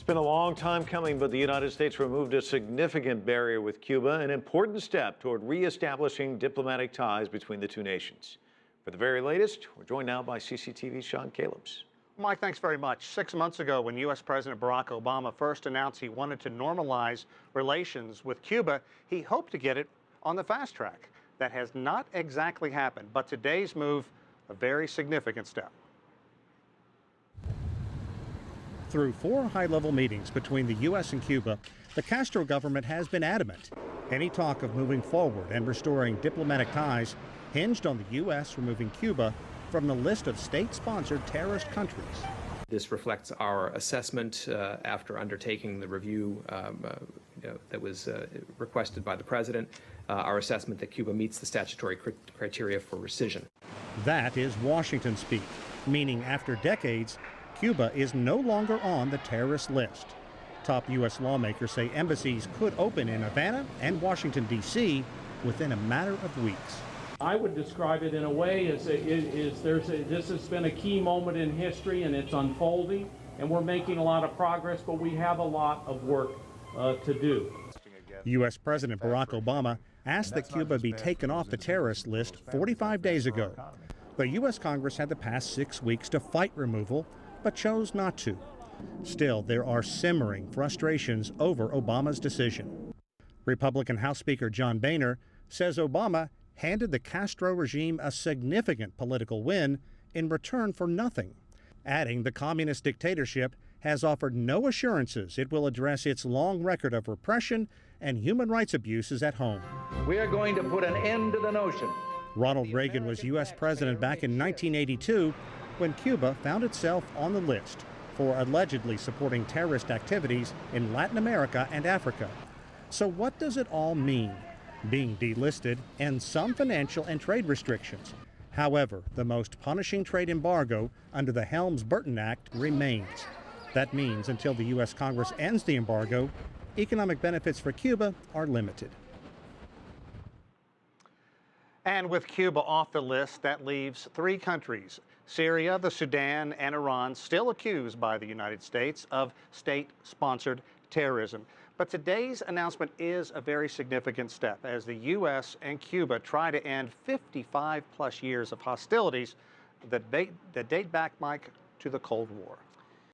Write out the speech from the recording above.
Been a long time coming, but the United States removed a significant barrier with Cuba, an important step toward reestablishing diplomatic ties between the two nations. For the very latest, we're joined now by CCTV's Callebs. Mike, thanks very much. 6 months ago, when U.S. President Barack Obama first announced he wanted to normalize relations with Cuba, he hoped to get it on the fast track. That has not exactly happened, but today's move, a very significant step. Through 4 high-level meetings between the U.S. and Cuba, the Castro government has been adamant. Any talk of moving forward and restoring diplomatic ties hinged on the U.S. removing Cuba from the list of state-sponsored terrorist countries. This reflects our assessment after undertaking the review that was requested by the President, our assessment that Cuba meets the statutory criteria for rescission. That is Washington speak, meaning after decades, Cuba is no longer on the terrorist list. Top U.S. lawmakers say embassies could open in Havana and Washington, D.C. within a matter of weeks. I would describe it in a way as this has been a key moment in history, and it's unfolding, and we're making a lot of progress, but we have a lot of work to do. U.S. President Barack Obama asked that Cuba be taken off the terrorist list 45 days ago. The U.S. Congress had the past 6 weeks to fight removal, but chose not to. Still, there are simmering frustrations over Obama's decision. Republican House Speaker John Boehner says Obama handed the Castro regime a significant political win in return for nothing, adding the communist dictatorship has offered no assurances it will address its long record of repression and human rights abuses at home. We are going to put an end to the notion. Ronald Reagan was U.S. president back in 1982 when Cuba found itself on the list for allegedly supporting terrorist activities in Latin America and Africa. So what does it all mean? Being delisted and some financial and trade restrictions. However, the most punishing trade embargo under the Helms-Burton Act remains. That means until the U.S. Congress ends the embargo, economic benefits for Cuba are limited. And with Cuba off the list, that leaves 3 countries, Syria, the Sudan, and Iran, still accused by the United States of state-sponsored terrorism. But today's announcement is a very significant step as the U.S. and Cuba try to end 55-plus years of hostilities that date back, Mike, to the Cold War.